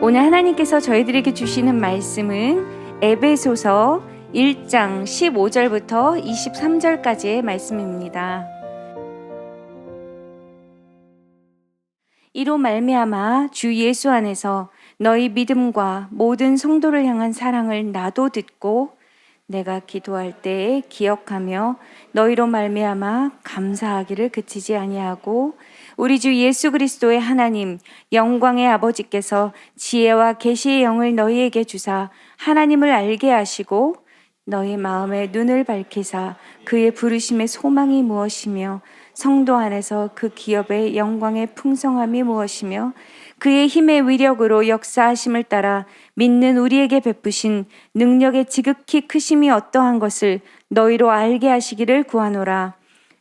오늘 하나님께서 저희들에게 주시는 말씀은 에베소서 1장 15절부터 23절까지의 말씀입니다. 이로 말미암아 주 예수 안에서 너희 믿음과 모든 성도를 향한 사랑을 나도 듣고 내가 기도할 때에 기억하며 너희로 말미암아 감사하기를 그치지 아니하고 우리 주 예수 그리스도의 하나님 영광의 아버지께서 지혜와 계시의 영을 너희에게 주사 하나님을 알게 하시고 너희 마음의 눈을 밝히사 그의 부르심의 소망이 무엇이며 성도 안에서 그 기업의 영광의 풍성함이 무엇이며 그의 힘의 위력으로 역사하심을 따라 믿는 우리에게 베푸신 능력의 지극히 크심이 어떠한 것을 너희로 알게 하시기를 구하노라.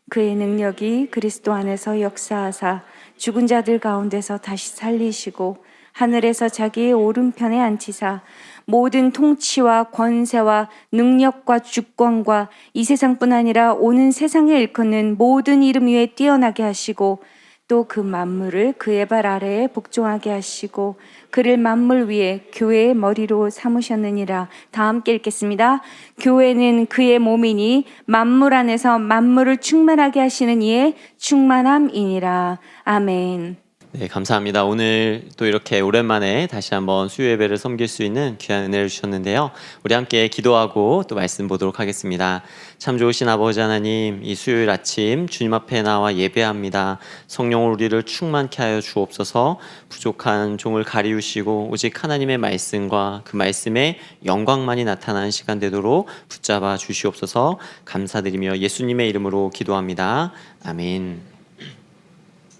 그의 능력이 그리스도 안에서 역사하사 죽은 자들 가운데서 다시 살리시고 하늘에서 자기의 오른편에 앉히사 모든 통치와 권세와 능력과 주권과 이 세상뿐 아니라 오는 세상에 일컫는 모든 이름 위에 뛰어나게 하시고 또 그 만물을 그의 발 아래에 복종하게 하시고 그를 만물 위에 교회의 머리로 삼으셨느니라. 다 함께 읽겠습니다. 교회는 그의 몸이니 만물 안에서 만물을 충만하게 하시는 이의 충만함이니라. 아멘. 네, 감사합니다. 오늘 또 이렇게 오랜만에 다시 한번 수요 예배를 섬길 수 있는 귀한 은혜를 주셨는데요. 우리 함께 기도하고 또 말씀 보도록 하겠습니다. 참 좋으신 아버지 하나님, 이 수요일 아침 주님 앞에 나와 예배합니다. 성령으로 우리를 충만케 하여 주옵소서. 부족한 종을 가리우시고 오직 하나님의 말씀과 그 말씀의 영광만이 나타나는 시간 되도록 붙잡아 주시옵소서. 감사드리며 예수님의 이름으로 기도합니다. 아멘.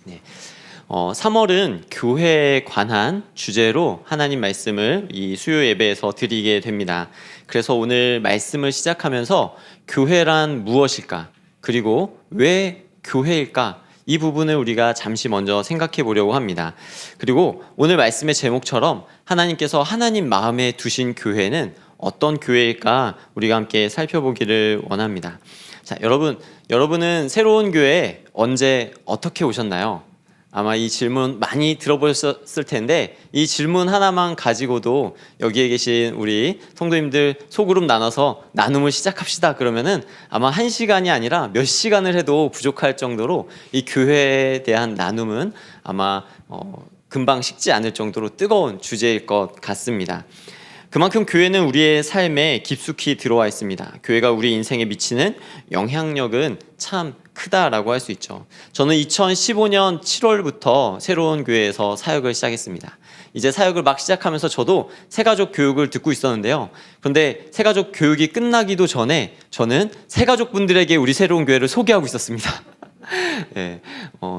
네. 3월은 교회에 관한 주제로 하나님 말씀을 이 수요 예배에서 드리게 됩니다. 그래서 오늘 말씀을 시작하면서 교회란 무엇일까? 그리고 왜 교회일까? 이 부분을 우리가 잠시 먼저 생각해 보려고 합니다. 그리고 오늘 말씀의 제목처럼 하나님께서 하나님 마음에 두신 교회는 어떤 교회일까? 우리가 함께 살펴보기를 원합니다. 자, 여러분은 새로운 교회에 언제 어떻게 오셨나요? 아마 이 질문 많이 들어보셨을 텐데 이 질문 하나만 가지고도 여기에 계신 우리 성도님들 소그룹 나눠서 나눔을 시작합시다 그러면은 아마 1시간이 아니라 몇 시간을 해도 부족할 정도로 이 교회에 대한 나눔은 아마 금방 식지 않을 정도로 뜨거운 주제일 것 같습니다. 그만큼 교회는 우리의 삶에 깊숙이 들어와 있습니다. 교회가 우리 인생에 미치는 영향력은 참 크다라고 할 수 있죠. 저는 2015년 7월부터 새로운 교회에서 사역을 시작했습니다. 이제 사역을 막 시작하면서 저도 새가족 교육을 듣고 있었는데요. 그런데 새가족 교육이 끝나기도 전에 저는 새가족분들에게 우리 새로운 교회를 소개하고 있었습니다. 네,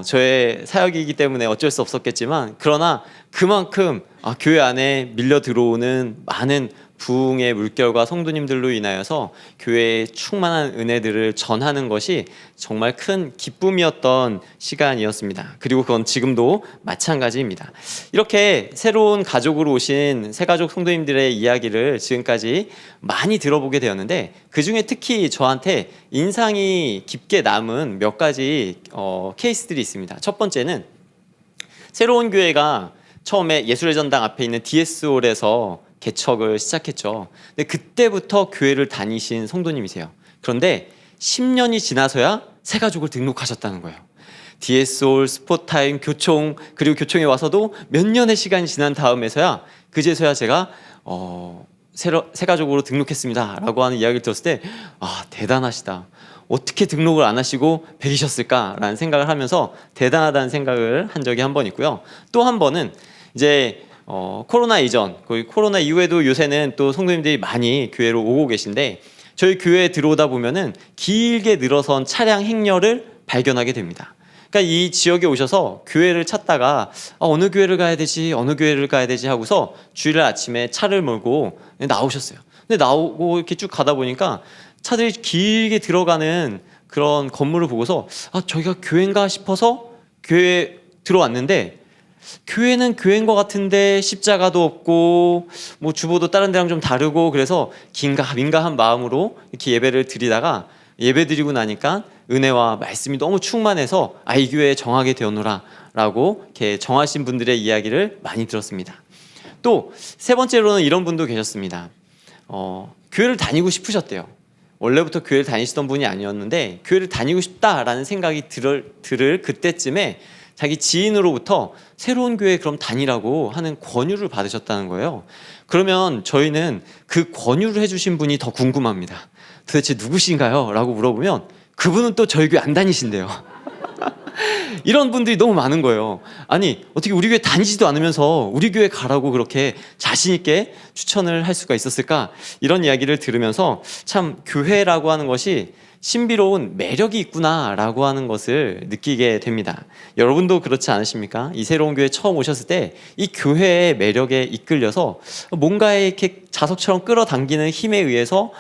저의 사역이기 때문에 어쩔 수 없었겠지만 그러나 그만큼 교회 안에 밀려 들어오는 많은 부흥의 물결과 성도님들로 인하여서 교회의 충만한 은혜들을 전하는 것이 정말 큰 기쁨이었던 시간이었습니다. 그리고 그건 지금도 마찬가지입니다. 이렇게 새로운 가족으로 오신 새가족 성도님들의 이야기를 지금까지 많이 들어보게 되었는데 그중에 특히 저한테 인상이 깊게 남은 몇 가지 케이스들이 있습니다. 첫 번째는 새로운 교회가 처음에 예술의 전당 앞에 있는 DS홀에서 개척을 시작했죠. 근데 그때부터 교회를 다니신 성도님이세요. 그런데 10년이 지나서야 새가족을 등록하셨다는 거예요. DS홀, 스포타임, 교총, 그리고 교총에 와서도 몇 년의 시간이 지난 다음에서야 그제서야 제가 새가족으로 등록했습니다 라고 하는 이야기를 들었을 때 대단하시다. 어떻게 등록을 안 하시고 배기셨을까라는 생각을 하면서 대단하다는 생각을 한 적이 한 번 있고요. 또 한 번은 이제 코로나 이전, 거의 코로나 이후에도 요새는 또 성도님들이 많이 교회로 오고 계신데 저희 교회에 들어오다 보면은 길게 늘어선 차량 행렬을 발견하게 됩니다. 그러니까 이 지역에 오셔서 교회를 찾다가 어느 교회를 가야 되지 하고서 주일 아침에 차를 몰고 나오셨어요. 근데 나오고 이렇게 쭉 가다 보니까 차들이 길게 들어가는 그런 건물을 보고서 저희가 교회인가 싶어서 교회에 들어왔는데 교회는 교회인 것 같은데 십자가도 없고 뭐 주보도 다른 데랑 좀 다르고 그래서 긴가민가한 마음으로 이렇게 예배를 드리다가 예배 드리고 나니까 은혜와 말씀이 너무 충만해서 이 교회에 정하게 되었노라 라고 이렇게 정하신 분들의 이야기를 많이 들었습니다. 또 세 번째로는 이런 분도 계셨습니다. 교회를 다니고 싶으셨대요. 원래부터 교회를 다니시던 분이 아니었는데 교회를 다니고 싶다라는 생각이 들을 그때쯤에 자기 지인으로부터 새로운 교회에 그럼 다니라고 하는 권유를 받으셨다는 거예요. 그러면 저희는 그 권유를 해주신 분이 더 궁금합니다. 도대체 누구신가요? 라고 물어보면 그분은 또 저희 교회 안 다니신대요. 이런 분들이 너무 많은 거예요. 아니, 어떻게 우리 교회 다니지도 않으면서 우리 교회 가라고 그렇게 자신 있게 추천을 할 수가 있었을까? 이런 이야기를 들으면서 참 교회라고 하는 것이 신비로운 매력이 있구나라고 하는 것을 느끼게 됩니다. 여러분도 그렇지 않으십니까? 이 새로운 교회 처음 오셨을 때 이 교회의 매력에 이끌려서 뭔가에 이렇게 자석처럼 끌어당기는 힘에 의해서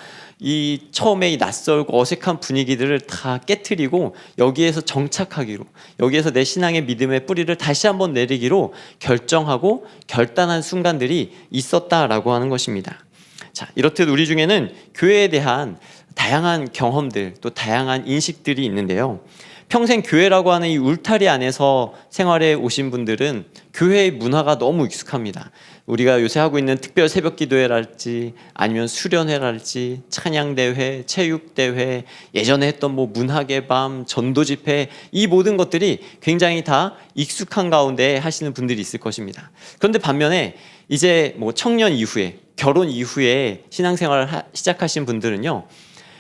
이 처음에 이 낯설고 어색한 분위기들을 다 깨트리고 여기에서 정착하기로, 여기에서 내 신앙의 믿음의 뿌리를 다시 한번 내리기로 결정하고 결단한 순간들이 있었다라고 하는 것입니다. 자, 이렇듯 우리 중에는 교회에 대한 다양한 경험들, 또 다양한 인식들이 있는데요. 평생 교회라고 하는 이 울타리 안에서 생활해 오신 분들은 교회의 문화가 너무 익숙합니다. 우리가 요새 하고 있는 특별 새벽 기도회랄지 아니면 수련회랄지 찬양대회, 체육대회, 예전에 했던 뭐 문학의 밤, 전도집회, 이 모든 것들이 굉장히 다 익숙한 가운데 하시는 분들이 있을 것입니다. 그런데 반면에 이제 뭐 청년 이후에, 결혼 이후에 신앙생활을 시작하신 분들은요,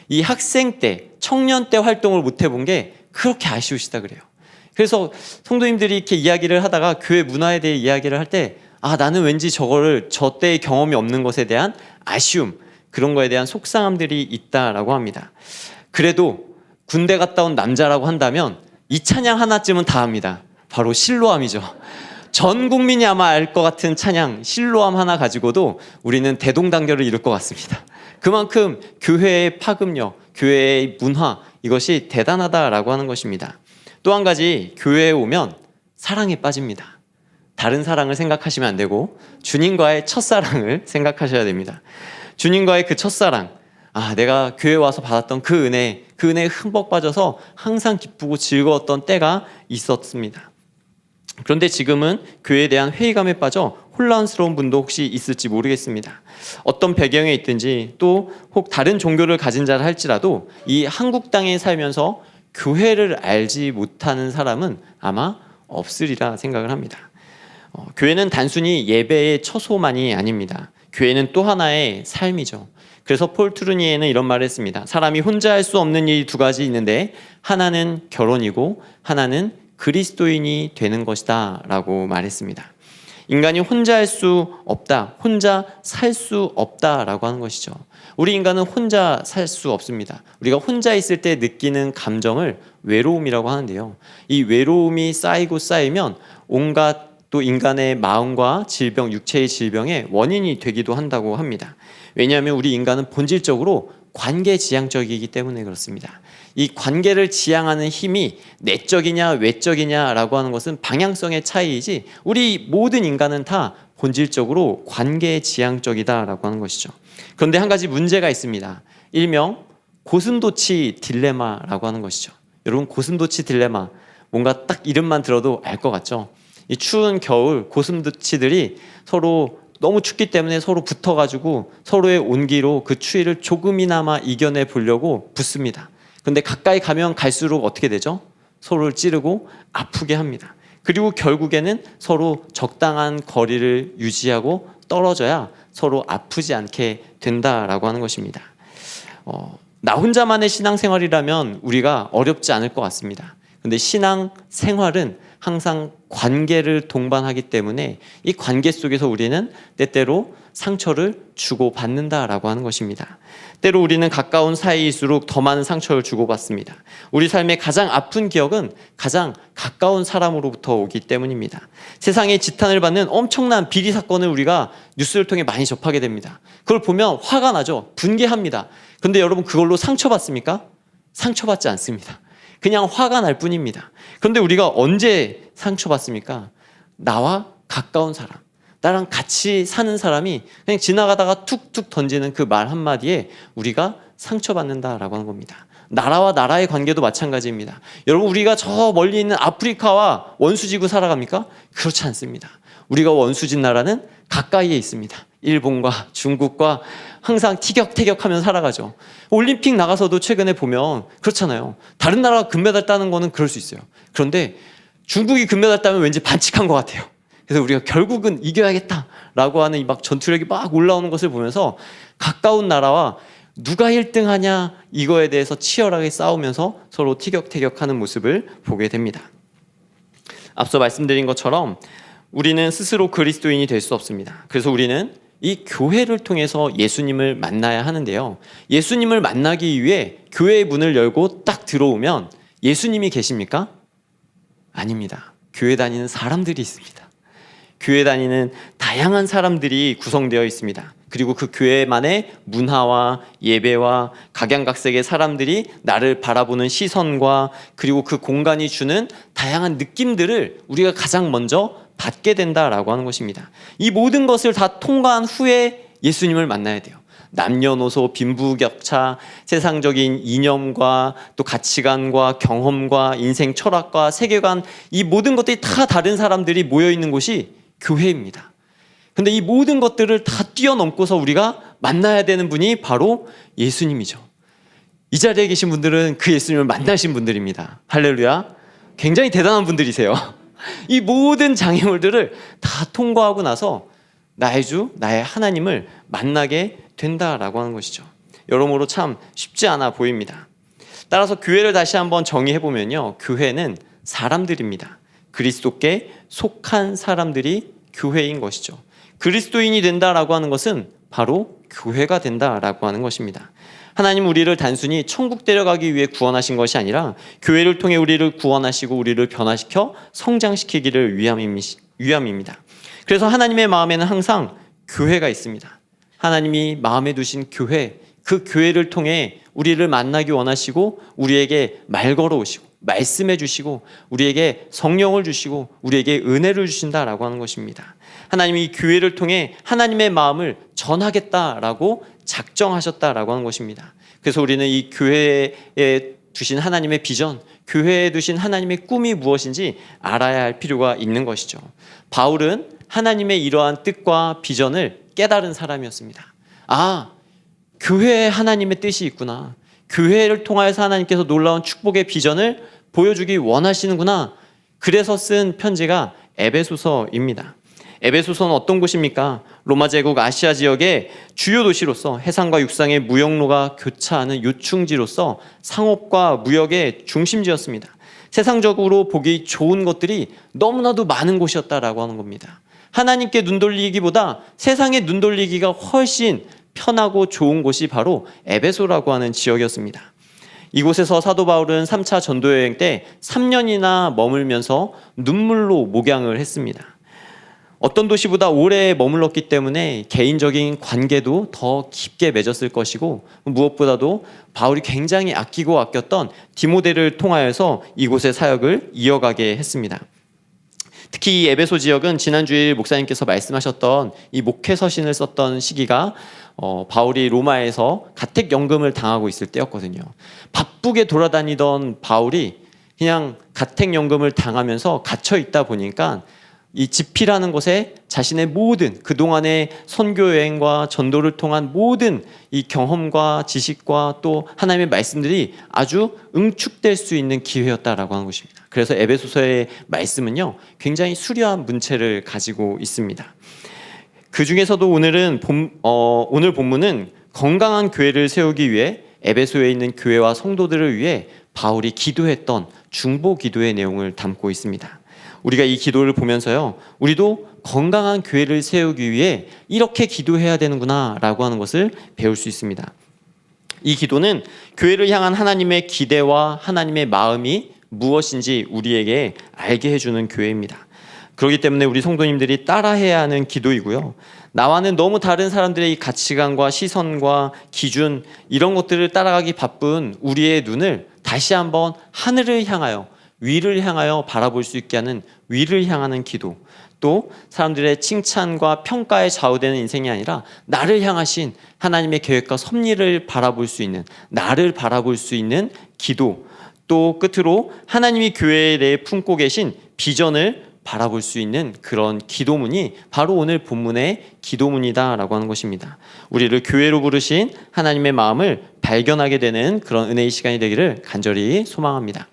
이 학생 때, 청년 때 활동을 못 해본 게 그렇게 아쉬우시다 그래요. 그래서 성도님들이 이렇게 이야기를 하다가 교회 문화에 대해 이야기를 할 때 나는 왠지 저 때의 경험이 없는 것에 대한 아쉬움, 그런 거에 대한 속상함들이 있다라고 합니다. 그래도 군대 갔다 온 남자라고 한다면 이 찬양 하나쯤은 다 합니다. 바로 실로암이죠. 전 국민이 아마 알 것 같은 찬양 실로암 하나 가지고도 우리는 대동단결을 이룰 것 같습니다. 그만큼 교회의 파급력, 교회의 문화, 이것이 대단하다라고 하는 것입니다. 또 한 가지, 교회에 오면 사랑에 빠집니다. 다른 사랑을 생각하시면 안 되고 주님과의 첫사랑을 생각하셔야 됩니다. 주님과의 그 첫사랑, 내가 교회에 와서 받았던 그 은혜에 흠뻑 빠져서 항상 기쁘고 즐거웠던 때가 있었습니다. 그런데 지금은 교회에 대한 회의감에 빠져 혼란스러운 분도 혹시 있을지 모르겠습니다. 어떤 배경에 있든지 또 혹 다른 종교를 가진 자라 할지라도 이 한국 땅에 살면서 교회를 알지 못하는 사람은 아마 없으리라 생각을 합니다. 교회는 단순히 예배의 처소만이 아닙니다. 교회는 또 하나의 삶이죠. 그래서 폴 트루니에는 이런 말을 했습니다. 사람이 혼자 할 수 없는 일이 두 가지 있는데 하나는 결혼이고 하나는 그리스도인이 되는 것이다 라고 말했습니다. 인간이 혼자 할 수 없다, 혼자 살 수 없다라고 하는 것이죠. 우리 인간은 혼자 살 수 없습니다. 우리가 혼자 있을 때 느끼는 감정을 외로움이라고 하는데요. 이 외로움이 쌓이면 온갖 또 인간의 마음과 질병, 육체의 질병의 원인이 되기도 한다고 합니다. 왜냐하면 우리 인간은 본질적으로 관계지향적이기 때문에 그렇습니다. 이 관계를 지향하는 힘이 내적이냐 외적이냐라고 하는 것은 방향성의 차이이지 우리 모든 인간은 다 본질적으로 관계지향적이다라고 하는 것이죠. 그런데 한 가지 문제가 있습니다. 일명 고슴도치 딜레마라고 하는 것이죠. 여러분, 고슴도치 딜레마, 뭔가 딱 이름만 들어도 알 것 같죠? 이 추운 겨울 고슴도치들이 서로 너무 춥기 때문에 서로 붙어가지고 서로의 온기로 그 추위를 조금이나마 이겨내 보려고 붙습니다. 그런데 가까이 가면 갈수록 어떻게 되죠? 서로를 찌르고 아프게 합니다. 그리고 결국에는 서로 적당한 거리를 유지하고 떨어져야 서로 아프지 않게 된다라고 하는 것입니다. 나 혼자만의 신앙생활이라면 우리가 어렵지 않을 것 같습니다. 그런데 신앙생활은 항상 관계를 동반하기 때문에 이 관계 속에서 우리는 때때로 상처를 주고받는다라고 하는 것입니다. 때로 우리는 가까운 사이일수록 더 많은 상처를 주고받습니다. 우리 삶의 가장 아픈 기억은 가장 가까운 사람으로부터 오기 때문입니다. 세상에 지탄을 받는 엄청난 비리 사건을 우리가 뉴스를 통해 많이 접하게 됩니다. 그걸 보면 화가 나죠. 분개합니다. 그런데 여러분, 그걸로 상처받습니까? 상처받지 않습니다. 그냥 화가 날 뿐입니다. 그런데 우리가 언제 상처받습니까? 나와 가까운 사람, 나랑 같이 사는 사람이 그냥 지나가다가 툭툭 던지는 그 말 한마디에 우리가 상처받는다라고 하는 겁니다. 나라와 나라의 관계도 마찬가지입니다. 여러분, 우리가 저 멀리 있는 아프리카와 원수지고 살아갑니까? 그렇지 않습니다. 우리가 원수진 나라는 가까이에 있습니다. 일본과 중국과 항상 티격태격하면서 살아가죠. 올림픽 나가서도 최근에 보면 그렇잖아요. 다른 나라가 금메달 따는 거는 그럴 수 있어요. 그런데 중국이 금메달 따면 왠지 반칙한 것 같아요. 그래서 우리가 결국은 이겨야겠다라고 하는 이 막 전투력이 막 올라오는 것을 보면서 가까운 나라와 누가 1등 하냐 이거에 대해서 치열하게 싸우면서 서로 티격태격하는 모습을 보게 됩니다. 앞서 말씀드린 것처럼 우리는 스스로 그리스도인이 될 수 없습니다. 그래서 우리는 이 교회를 통해서 예수님을 만나야 하는데요. 예수님을 만나기 위해 교회의 문을 열고 딱 들어오면 예수님이 계십니까? 아닙니다. 교회 다니는 사람들이 있습니다. 교회 다니는 다양한 사람들이 구성되어 있습니다. 그리고 그 교회만의 문화와 예배와 각양각색의 사람들이 나를 바라보는 시선과 그리고 그 공간이 주는 다양한 느낌들을 우리가 가장 먼저 받게 된다라고 하는 것입니다. 이 모든 것을 다 통과한 후에 예수님을 만나야 돼요. 남녀노소, 빈부격차, 세상적인 이념과 또 가치관과 경험과 인생 철학과 세계관, 이 모든 것들이 다 다른 사람들이 모여있는 곳이 교회입니다. 근데 이 모든 것들을 다 뛰어넘고서 우리가 만나야 되는 분이 바로 예수님이죠. 이 자리에 계신 분들은 그 예수님을 만나신 분들입니다. 할렐루야. 굉장히 대단한 분들이세요. 이 모든 장애물들을 다 통과하고 나서 나의 주, 나의 하나님을 만나게 된다라고 하는 것이죠. 여러모로 참 쉽지 않아 보입니다. 따라서 교회를 다시 한번 정의해보면요. 교회는 사람들입니다. 그리스도께 속한 사람들이 교회인 것이죠. 그리스도인이 된다라고 하는 것은 바로 교회가 된다라고 하는 것입니다. 하나님 우리를 단순히 천국 데려가기 위해 구원하신 것이 아니라 교회를 통해 우리를 구원하시고 우리를 변화시켜 성장시키기를 위함입니다. 그래서 하나님의 마음에는 항상 교회가 있습니다. 하나님이 마음에 두신 교회, 그 교회를 통해 우리를 만나기 원하시고 우리에게 말 걸어오시고 말씀해 주시고 우리에게 성령을 주시고 우리에게 은혜를 주신다라고 하는 것입니다. 하나님이 이 교회를 통해 하나님의 마음을 전하겠다라고 작정하셨다라고 하는 것입니다. 그래서 우리는 이 교회에 두신 하나님의 비전, 교회에 두신 하나님의 꿈이 무엇인지 알아야 할 필요가 있는 것이죠. 바울은 하나님의 이러한 뜻과 비전을 깨달은 사람이었습니다. 아, 교회에 하나님의 뜻이 있구나. 교회를 통하여서 하나님께서 놀라운 축복의 비전을 보여주기 원하시는구나. 그래서 쓴 편지가 에베소서입니다. 에베소서는 어떤 곳입니까? 로마 제국 아시아 지역의 주요 도시로서 해상과 육상의 무역로가 교차하는 요충지로서 상업과 무역의 중심지였습니다. 세상적으로 보기 좋은 것들이 너무나도 많은 곳이었다라고 하는 겁니다. 하나님께 눈 돌리기보다 세상에 눈 돌리기가 훨씬 편하고 좋은 곳이 바로 에베소라고 하는 지역이었습니다. 이곳에서 사도 바울은 3차 전도여행 때 3년이나 머물면서 눈물로 목양을 했습니다. 어떤 도시보다 오래 머물렀기 때문에 개인적인 관계도 더 깊게 맺었을 것이고 무엇보다도 바울이 굉장히 아끼고 아꼈던 디모데를 통하여서 이곳의 사역을 이어가게 했습니다. 특히 이 에베소 지역은 지난주에 목사님께서 말씀하셨던 이 목회 서신을 썼던 시기가 바울이 로마에서 가택연금을 당하고 있을 때였거든요. 바쁘게 돌아다니던 바울이 그냥 가택연금을 당하면서 갇혀 있다 보니까 이 집필하는 곳에 자신의 모든 그동안의 선교 여행과 전도를 통한 모든 이 경험과 지식과 또 하나님의 말씀들이 아주 응축될 수 있는 기회였다라고 하는 것입니다. 그래서 에베소서의 말씀은요, 굉장히 수려한 문체를 가지고 있습니다. 그 중에서도 오늘 본문은 건강한 교회를 세우기 위해 에베소에 있는 교회와 성도들을 위해 바울이 기도했던 중보 기도의 내용을 담고 있습니다. 우리가 이 기도를 보면서요, 우리도 건강한 교회를 세우기 위해 이렇게 기도해야 되는구나 라고 하는 것을 배울 수 있습니다. 이 기도는 교회를 향한 하나님의 기대와 하나님의 마음이 무엇인지 우리에게 알게 해주는 교회입니다. 그렇기 때문에 우리 성도님들이 따라해야 하는 기도이고요. 나와는 너무 다른 사람들의 이 가치관과 시선과 기준 이런 것들을 따라가기 바쁜 우리의 눈을 다시 한번 하늘을 향하여 위를 향하여 바라볼 수 있게 하는 위를 향하는 기도, 또 사람들의 칭찬과 평가에 좌우되는 인생이 아니라 나를 향하신 하나님의 계획과 섭리를 바라볼 수 있는, 나를 바라볼 수 있는 기도, 또 끝으로 하나님이 교회에 대해 품고 계신 비전을 바라볼 수 있는 그런 기도문이 바로 오늘 본문의 기도문이다라고 하는 것입니다. 우리를 교회로 부르신 하나님의 마음을 발견하게 되는 그런 은혜의 시간이 되기를 간절히 소망합니다.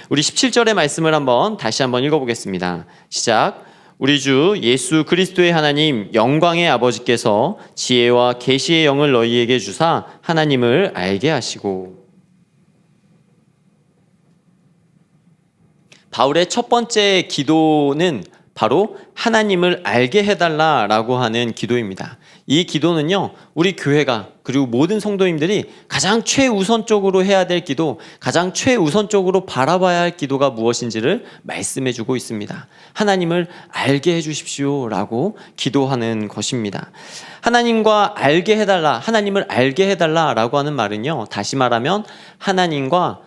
우리 17절의 말씀을 다시 한번 읽어보겠습니다. 시작. 우리 주 예수 그리스도의 하나님 영광의 아버지께서 지혜와 계시의 영을 너희에게 주사 하나님을 알게 하시고. 바울의 첫 번째 기도는 바로 하나님을 알게 해달라라고 하는 기도입니다. 이 기도는요, 우리 교회가 그리고 모든 성도님들이 가장 최우선적으로 해야 될 기도, 가장 최우선적으로 바라봐야 할 기도가 무엇인지를 말씀해주고 있습니다. 하나님을 알게 해주십시오라고 기도하는 것입니다. 하나님과 알게 해달라, 하나님을 알게 해달라라고 하는 말은요, 다시 말하면 하나님과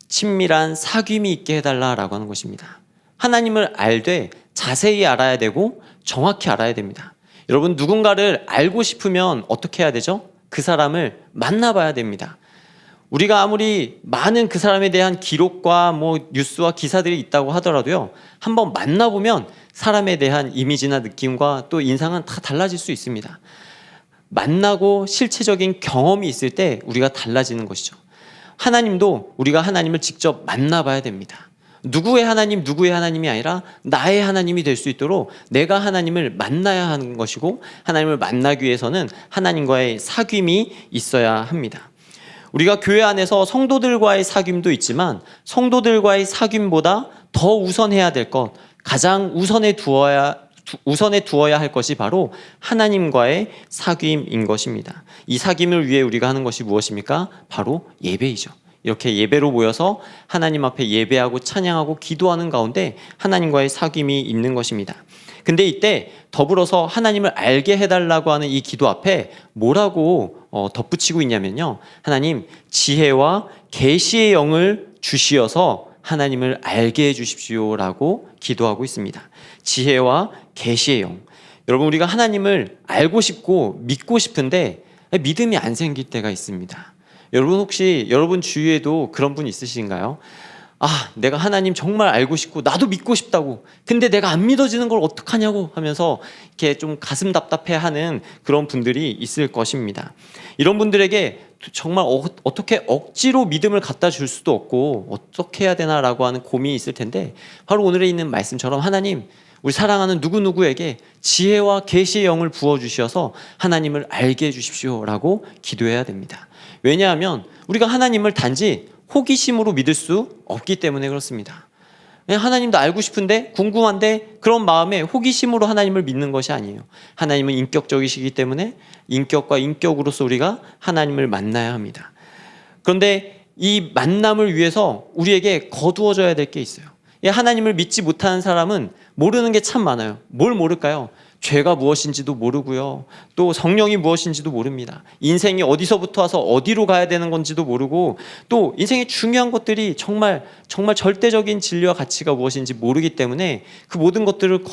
친밀한 사귐이 있게 해달라라고 하는 것입니다. 하나님을 알되 자세히 알아야 되고 정확히 알아야 됩니다. 여러분, 누군가를 알고 싶으면 어떻게 해야 되죠? 그 사람을 만나봐야 됩니다. 우리가 아무리 많은 그 사람에 대한 기록과 뉴스와 기사들이 있다고 하더라도요, 한번 만나보면 사람에 대한 이미지나 느낌과 또 인상은 다 달라질 수 있습니다. 만나고 실체적인 경험이 있을 때 우리가 달라지는 것이죠. 하나님도 우리가 하나님을 직접 만나봐야 됩니다. 누구의 하나님이 아니라 나의 하나님이 될 수 있도록 내가 하나님을 만나야 하는 것이고, 하나님을 만나기 위해서는 하나님과의 사귐이 있어야 합니다. 우리가 교회 안에서 성도들과의 사귐도 있지만 성도들과의 사귐보다 더 우선해야 될 것, 가장 우선에 두어야 할 것이 바로 하나님과의 사귐인 것입니다. 이 사귐을 위해 우리가 하는 것이 무엇입니까? 바로 예배이죠. 이렇게 예배로 모여서 하나님 앞에 예배하고 찬양하고 기도하는 가운데 하나님과의 사귐이 있는 것입니다. 근데 이때 더불어서 하나님을 알게 해달라고 하는 이 기도 앞에 뭐라고 덧붙이고 있냐면요, 하나님 지혜와 계시의 영을 주시어서 하나님을 알게 해주십시오라고 기도하고 있습니다. 지혜와 계시의 영. 여러분, 우리가 하나님을 알고 싶고 믿고 싶은데 믿음이 안 생길 때가 있습니다. 여러분, 혹시 여러분 주위에도 그런 분 있으신가요? 내가 하나님 정말 알고 싶고 나도 믿고 싶다고, 근데 내가 안 믿어지는 걸 어떡하냐고 하면서 이렇게 좀 가슴 답답해하는 그런 분들이 있을 것입니다. 이런 분들에게 정말 어떻게 억지로 믿음을 갖다 줄 수도 없고 어떻게 해야 되나라고 하는 고민이 있을 텐데, 바로 오늘에 있는 말씀처럼 하나님, 우리 사랑하는 누구누구에게 지혜와 계시의 영을 부어주셔서 하나님을 알게 해주십시오라고 기도해야 됩니다. 왜냐하면 우리가 하나님을 단지 호기심으로 믿을 수 없기 때문에 그렇습니다. 하나님도 알고 싶은데 궁금한데 그런 마음에 호기심으로 하나님을 믿는 것이 아니에요. 하나님은 인격적이시기 때문에 인격과 인격으로서 우리가 하나님을 만나야 합니다. 그런데 이 만남을 위해서 우리에게 거두어져야 될 게 있어요. 하나님을 믿지 못하는 사람은 모르는 게 참 많아요. 뭘 모를까요? 죄가 무엇인지도 모르고요, 또 성령이 무엇인지도 모릅니다. 인생이 어디서부터 와서 어디로 가야 되는 건지도 모르고, 또 인생의 중요한 것들이 정말 절대적인 진리와 가치가 무엇인지 모르기 때문에 그 모든 것들을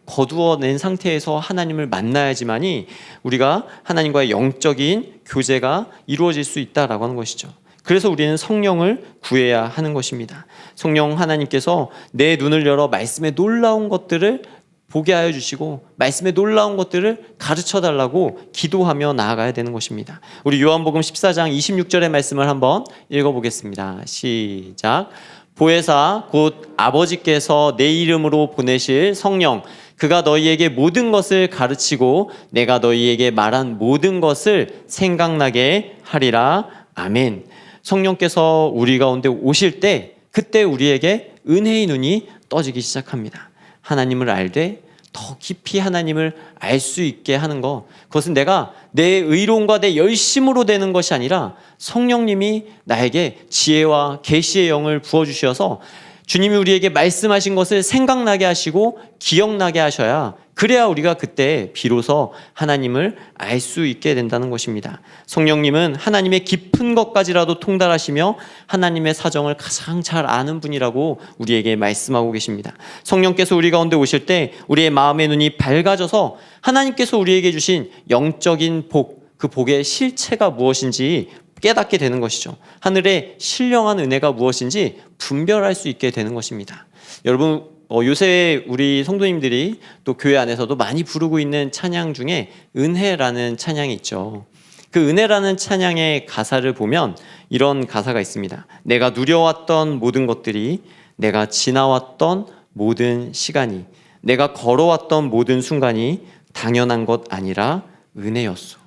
거두어낸 상태에서 하나님을 만나야지만이 우리가 하나님과의 영적인 교제가 이루어질 수 있다라고 하는 것이죠. 그래서 우리는 성령을 구해야 하는 것입니다. 성령 하나님께서 내 눈을 열어 말씀의 놀라운 것들을 보게 하여 주시고 말씀의 놀라운 것들을 가르쳐 달라고 기도하며 나아가야 되는 것입니다. 우리 요한복음 14장 26절의 말씀을 한번 읽어보겠습니다. 시작. 보혜사 곧 아버지께서 내 이름으로 보내실 성령, 그가 너희에게 모든 것을 가르치고 내가 너희에게 말한 모든 것을 생각나게 하리라. 아멘. 성령께서 우리 가운데 오실 때, 그때 우리에게 은혜의 눈이 떠지기 시작합니다. 하나님을 알되 더 깊이 하나님을 알 수 있게 하는 것, 그것은 내가 내 의로움과 내 열심으로 되는 것이 아니라 성령님이 나에게 지혜와 계시의 영을 부어주셔서 주님이 우리에게 말씀하신 것을 생각나게 하시고 기억나게 하셔야, 그래야 우리가 그때 비로소 하나님을 알 수 있게 된다는 것입니다. 성령님은 하나님의 깊은 것까지라도 통달하시며 하나님의 사정을 가장 잘 아는 분이라고 우리에게 말씀하고 계십니다. 성령께서 우리 가운데 오실 때 우리의 마음의 눈이 밝아져서 하나님께서 우리에게 주신 영적인 복, 그 복의 실체가 무엇인지 깨닫게 되는 것이죠. 하늘의 신령한 은혜가 무엇인지 분별할 수 있게 되는 것입니다. 여러분, 요새 우리 성도님들이 또 교회 안에서도 많이 부르고 있는 찬양 중에 은혜라는 찬양이 있죠. 그 은혜라는 찬양의 가사를 보면 이런 가사가 있습니다. 내가 누려왔던 모든 것들이, 내가 지나왔던 모든 시간이, 내가 걸어왔던 모든 순간이 당연한 것 아니라 은혜였소.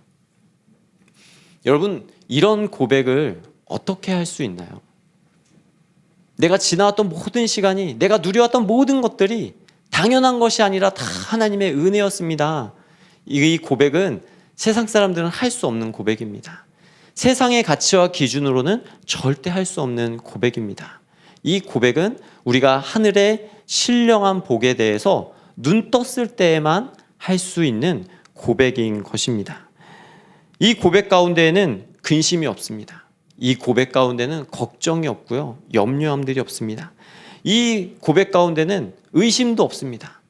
여러분, 이런 고백을 어떻게 할 수 있나요? 내가 지나왔던 모든 시간이, 내가 누려왔던 모든 것들이 당연한 것이 아니라 다 하나님의 은혜였습니다. 이 고백은 세상 사람들은 할 수 없는 고백입니다. 세상의 가치와 기준으로는 절대 할 수 없는 고백입니다. 이 고백은 우리가 하늘의 신령한 복에 대해서 눈 떴을 때에만 할 수 있는 고백인 것입니다. 이 고백 가운데에는 근심이 없습니다. 이 고백 가운데는 걱정이 없고요, 염려함들이 없습니다. 이 고백 가운데는 의심도 없습니다.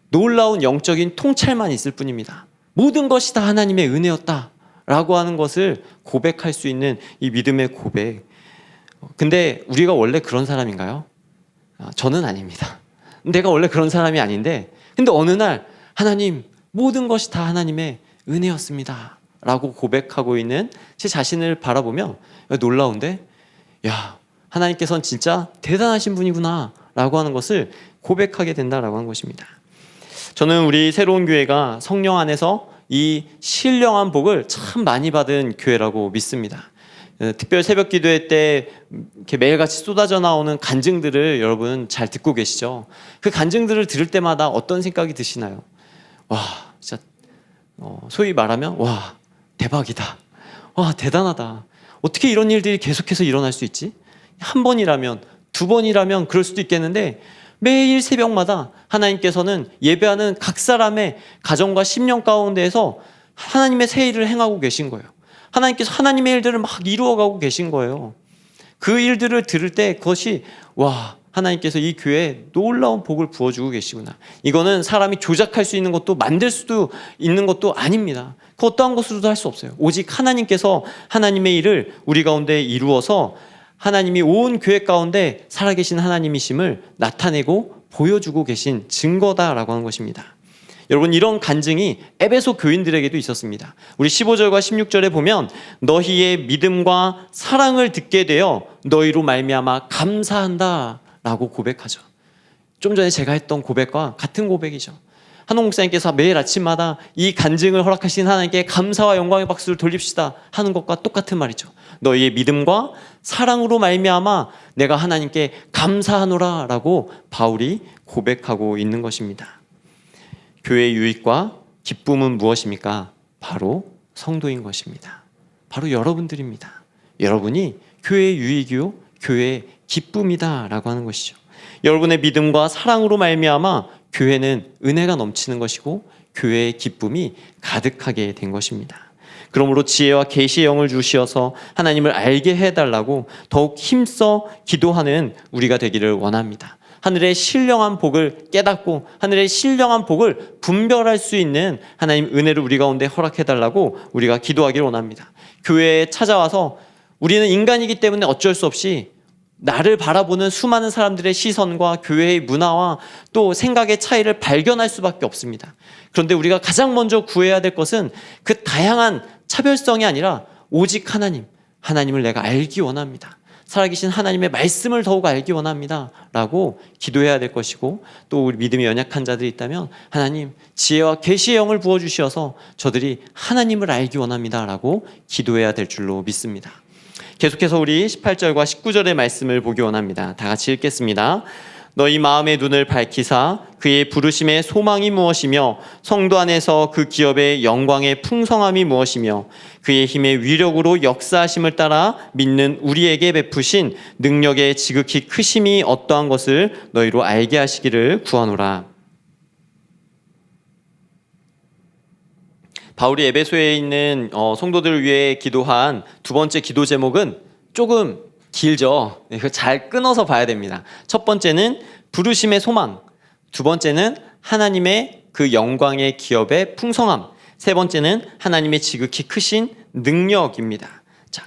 놀라운 영적인 통찰만 있을 뿐입니다. 모든 것이 다 하나님의 은혜였다라고 하는 것을 고백할 수 있는 이 믿음의 고백. 근데 우리가 원래 그런 사람인가요? 저는 아닙니다. 내가 원래 그런 사람이 아닌데, 근데 어느 날 하나님, 모든 것이 다 하나님의 은혜였습니다 라고 고백하고 있는 제 자신을 바라보며 놀라운데, 야, 하나님께서는 진짜 대단하신 분이구나 라고 하는 것을 고백하게 된다라고 하는 것입니다. 저는 우리 새로운 교회가 성령 안에서 이 신령한 복을 참 많이 받은 교회라고 믿습니다. 특별 새벽 기도회 때 이렇게 매일같이 쏟아져 나오는 간증들을 여러분 잘 듣고 계시죠? 그 간증들을 들을 때마다 어떤 생각이 드시나요? 와, 진짜 소위 말하면 와, 대박이다. 와, 대단하다. 어떻게 이런 일들이 계속해서 일어날 수 있지? 한 번이라면, 두 번이라면 그럴 수도 있겠는데, 매일 새벽마다 하나님께서는 예배하는 각 사람의 가정과 심령 가운데에서 하나님의 새 일을 행하고 계신 거예요. 하나님께서 하나님의 일들을 막 이루어가고 계신 거예요. 그 일들을 들을 때 그것이, 와, 하나님께서 이 교회에 놀라운 복을 부어주고 계시구나. 이거는 사람이 조작할 수 있는 것도 만들 수도 있는 것도 아닙니다. 그 어떠한 것으로도 할 수 없어요. 오직 하나님께서 하나님의 일을 우리 가운데 이루어서 하나님이 온 교회 가운데 살아계신 하나님이심을 나타내고 보여주고 계신 증거다라고 하는 것입니다. 여러분, 이런 간증이 에베소 교인들에게도 있었습니다. 우리 15절과 16절에 보면 너희의 믿음과 사랑을 듣게 되어 너희로 말미암아 감사한다 라고 고백하죠. 좀 전에 제가 했던 고백과 같은 고백이죠. 한홍 목사님께서 매일 아침마다 이 간증을 허락하신 하나님께 감사와 영광의 박수를 돌립시다 하는 것과 똑같은 말이죠. 너희의 믿음과 사랑으로 말미암아 내가 하나님께 감사하노라 라고 바울이 고백하고 있는 것입니다. 교회의 유익과 기쁨은 무엇입니까? 바로 성도인 것입니다. 바로 여러분들입니다. 여러분이 교회의 유익이요, 교회의 기쁨이다 라고 하는 것이죠. 여러분의 믿음과 사랑으로 말미암아 교회는 은혜가 넘치는 것이고 교회의 기쁨이 가득하게 된 것입니다. 그러므로 지혜와 계시의 영을 주시어서 하나님을 알게 해달라고 더욱 힘써 기도하는 우리가 되기를 원합니다. 하늘의 신령한 복을 깨닫고 하늘의 신령한 복을 분별할 수 있는 하나님 은혜를 우리 가운데 허락해달라고 우리가 기도하기를 원합니다. 교회에 찾아와서 우리는 인간이기 때문에 어쩔 수 없이 나를 바라보는 수많은 사람들의 시선과 교회의 문화와 또 생각의 차이를 발견할 수밖에 없습니다. 그런데 우리가 가장 먼저 구해야 될 것은 그 다양한 차별성이 아니라 오직 하나님을 내가 알기 원합니다. 살아계신 하나님의 말씀을 더욱 알기 원합니다 라고 기도해야 될 것이고, 또 우리 믿음이 연약한 자들이 있다면 하나님 지혜와 계시의 영을 부어주셔서 저들이 하나님을 알기 원합니다 라고 기도해야 될 줄로 믿습니다. 계속해서 우리 18절과 19절의 말씀을 보기 원합니다. 다 같이 읽겠습니다. 너희 마음의 눈을 밝히사 그의 부르심의 소망이 무엇이며 성도 안에서 그 기업의 영광의 풍성함이 무엇이며 그의 힘의 위력으로 역사하심을 따라 믿는 우리에게 베푸신 능력의 지극히 크심이 어떠한 것을 너희로 알게 하시기를 구하노라. 바울이 에베소에 있는 성도들을 위해 기도한 두 번째 기도 제목은 조금 길죠. 이거 잘 끊어서 봐야 됩니다. 첫 번째는 부르심의 소망, 두 번째는 하나님의 그 영광의 기업의 풍성함, 세 번째는 하나님의 지극히 크신 능력입니다. 자,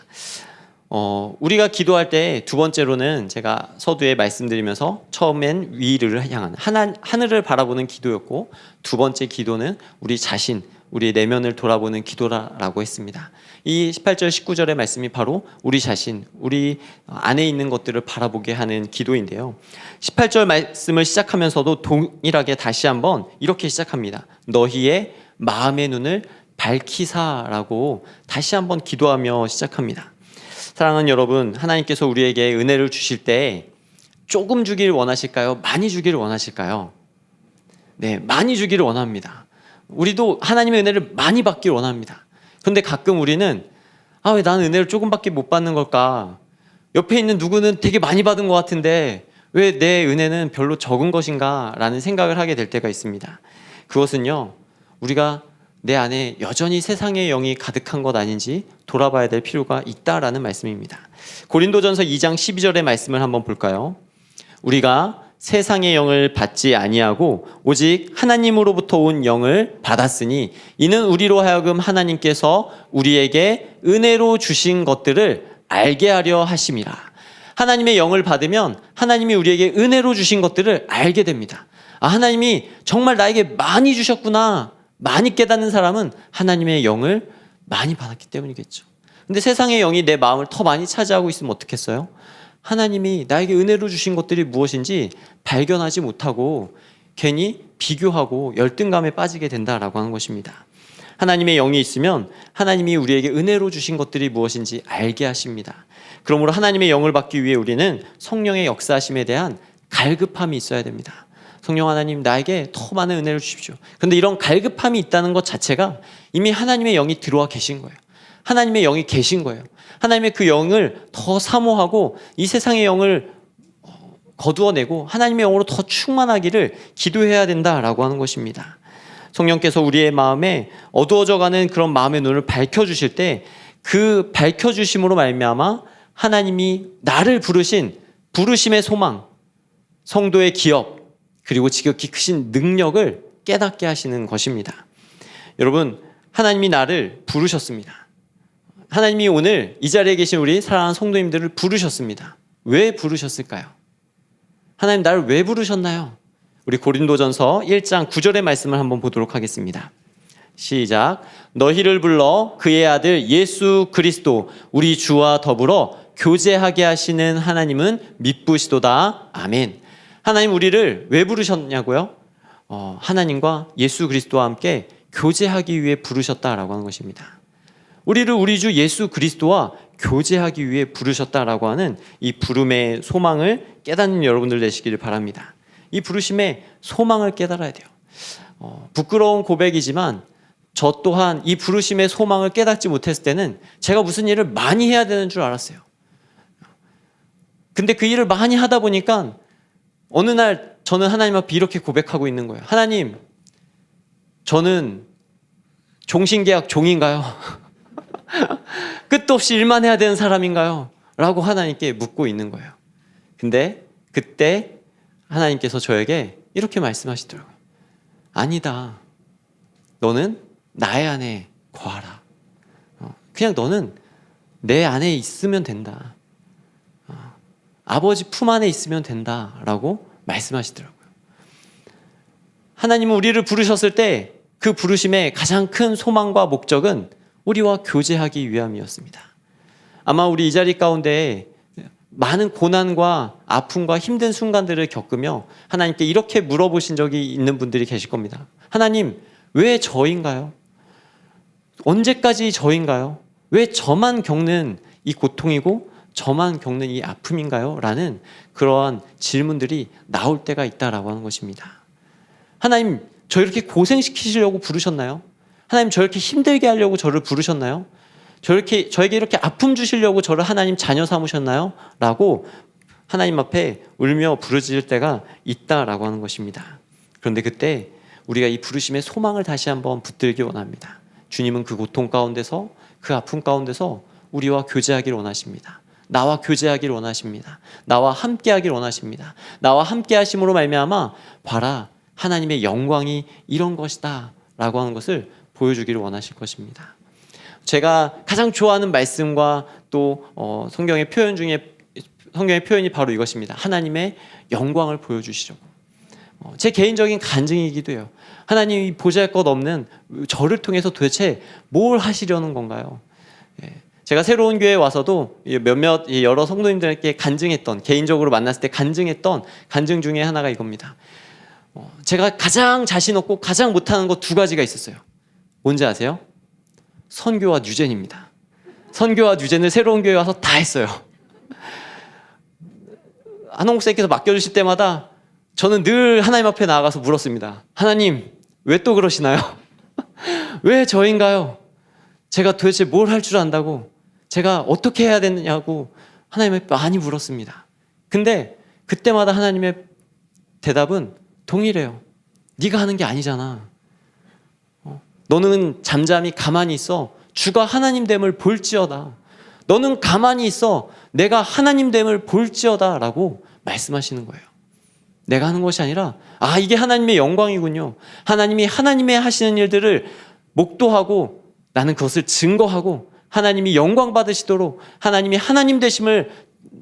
우리가 기도할 때 두 번째로는 제가 서두에 말씀드리면서 처음엔 위를 향한 하늘을 바라보는 기도였고, 두 번째 기도는 우리 자신, 우리 내면을 돌아보는 기도라고 했습니다. 이 18절 19절의 말씀이 바로 우리 자신, 우리 안에 있는 것들을 바라보게 하는 기도인데요. 18절 말씀을 시작하면서도 동일하게 다시 한번 이렇게 시작합니다. 너희의 마음의 눈을 밝히사라고 다시 한번 기도하며 시작합니다. 사랑하는 여러분, 하나님께서 우리에게 은혜를 주실 때 조금 주기를 원하실까요? 많이 주기를 원하실까요? 네, 많이 주기를 원합니다. 우리도 하나님의 은혜를 많이 받기를 원합니다. 그런데 가끔 우리는 왜 나는 은혜를 조금밖에 못 받는 걸까? 옆에 있는 누구는 되게 많이 받은 것 같은데 왜 내 은혜는 별로 적은 것인가? 라는 생각을 하게 될 때가 있습니다. 그것은요, 우리가 내 안에 여전히 세상의 영이 가득한 것 아닌지 돌아봐야 될 필요가 있다라는 말씀입니다. 고린도전서 2장 12절의 말씀을 한번 볼까요? 우리가 세상의 영을 받지 아니하고 오직 하나님으로부터 온 영을 받았으니 이는 우리로 하여금 하나님께서 우리에게 은혜로 주신 것들을 알게 하려 하심이라. 하나님의 영을 받으면 하나님이 우리에게 은혜로 주신 것들을 알게 됩니다. 하나님이 정말 나에게 많이 주셨구나. 많이 깨닫는 사람은 하나님의 영을 많이 받았기 때문이겠죠. 근데 세상의 영이 내 마음을 더 많이 차지하고 있으면 어떻겠어요? 하나님이 나에게 은혜로 주신 것들이 무엇인지 발견하지 못하고 괜히 비교하고 열등감에 빠지게 된다라고 하는 것입니다. 하나님의 영이 있으면 하나님이 우리에게 은혜로 주신 것들이 무엇인지 알게 하십니다. 그러므로 하나님의 영을 받기 위해 우리는 성령의 역사하심에 대한 갈급함이 있어야 됩니다. 성령 하나님, 나에게 더 많은 은혜를 주십시오. 그런데 이런 갈급함이 있다는 것 자체가 이미 하나님의 영이 들어와 계신 거예요. 하나님의 영이 계신 거예요. 하나님의 그 영을 더 사모하고 이 세상의 영을 거두어내고 하나님의 영으로 더 충만하기를 기도해야 된다라고 하는 것입니다. 성령께서 우리의 마음에 어두워져가는 그런 마음의 눈을 밝혀주실 때 그 밝혀주심으로 말미암아 하나님이 나를 부르신 부르심의 소망, 성도의 기업, 그리고 지극히 크신 능력을 깨닫게 하시는 것입니다. 여러분, 하나님이 나를 부르셨습니다. 하나님이 오늘 이 자리에 계신 우리 사랑하는 성도님들을 부르셨습니다. 왜 부르셨을까요? 하나님 나를 왜 부르셨나요? 우리 고린도전서 1장 9절의 말씀을 한번 보도록 하겠습니다. 시작. 너희를 불러 그의 아들 예수 그리스도 우리 주와 더불어 교제하게 하시는 하나님은 미쁘시도다. 아멘. 하나님 우리를 왜 부르셨냐고요? 하나님과 예수 그리스도와 함께 교제하기 위해 부르셨다라고 하는 것입니다. 우리를 우리 주 예수 그리스도와 교제하기 위해 부르셨다라고 하는 이 부름의 소망을 깨닫는 여러분들 되시기를 바랍니다. 이 부르심의 소망을 깨달아야 돼요. 부끄러운 고백이지만 저 또한 이 부르심의 소망을 깨닫지 못했을 때는 제가 무슨 일을 많이 해야 되는 줄 알았어요. 근데 그 일을 많이 하다 보니까 어느 날 저는 하나님 앞에 이렇게 고백하고 있는 거예요. 하나님, 저는 종신계약 종인가요? 끝도 없이 일만 해야 되는 사람인가요? 라고 하나님께 묻고 있는 거예요. 근데 그때 하나님께서 저에게 이렇게 말씀하시더라고요. 아니다. 너는 나의 안에 거하라. 그냥 너는 내 안에 있으면 된다. 아버지 품 안에 있으면 된다라고 말씀하시더라고요. 하나님은 우리를 부르셨을 때 그 부르심의 가장 큰 소망과 목적은 우리와 교제하기 위함이었습니다. 아마 우리 이 자리 가운데 많은 고난과 아픔과 힘든 순간들을 겪으며 하나님께 이렇게 물어보신 적이 있는 분들이 계실 겁니다. 하나님, 왜 저인가요? 언제까지 저인가요? 왜 저만 겪는 이 고통이고 저만 겪는 이 아픔인가요? 라는 그러한 질문들이 나올 때가 있다라고 하는 것입니다. 하나님, 저 이렇게 고생시키시려고 부르셨나요? 하나님, 저 이렇게 힘들게 하려고 저를 부르셨나요? 저에게 이렇게 아픔 주시려고 저를 하나님 자녀 삼으셨나요? 라고 하나님 앞에 울며 부르짖을 때가 있다라고 하는 것입니다. 그런데 그때 우리가 이 부르심의 소망을 다시 한번 붙들기 원합니다. 주님은 그 고통 가운데서, 그 아픔 가운데서 우리와 교제하기를 원하십니다. 나와 교제하기를 원하십니다. 나와 함께하기를 원하십니다. 나와 함께하심으로 말미암아 봐라, 하나님의 영광이 이런 것이다 라고 하는 것을 보여주기를 원하실 것입니다. 제가 가장 좋아하는 말씀과 또 성경의 표현 중에 성경의 표현이 바로 이것입니다. 하나님의 영광을 보여주시려고. 제 개인적인 간증이기도 해요. 하나님이 보잘것없는 저를 통해서 도대체 뭘 하시려는 건가요? 제가 새로운 교회에 와서도 여러 성도님들께 간증했던, 개인적으로 만났을 때 간증했던 간증 중에 하나가 이겁니다. 제가 가장 자신 없고 가장 못하는 것 2가지가 있었어요. 뭔지 아세요? 선교와 뉴젠입니다. 선교와 뉴젠을 새로운 교회에 와서 다 했어요. 한홍국 선생님께서 맡겨주실 때마다 저는 늘 하나님 앞에 나아가서 물었습니다. 하나님, 왜 또 그러시나요? 왜 저인가요? 제가 도대체 뭘 할 줄 안다고, 제가 어떻게 해야 되느냐고 하나님께 많이 물었습니다. 근데 그때마다 하나님의 대답은 동일해요. 네가 하는 게 아니잖아. 너는 잠잠히 가만히 있어. 주가 하나님 됨을 볼지어다. 너는 가만히 있어. 내가 하나님 됨을 볼지어다 라고 말씀하시는 거예요. 내가 하는 것이 아니라 이게 하나님의 영광이군요. 하나님이 하나님의 하시는 일들을 목도하고 나는 그것을 증거하고 하나님이 영광 받으시도록 하나님이 하나님 되심을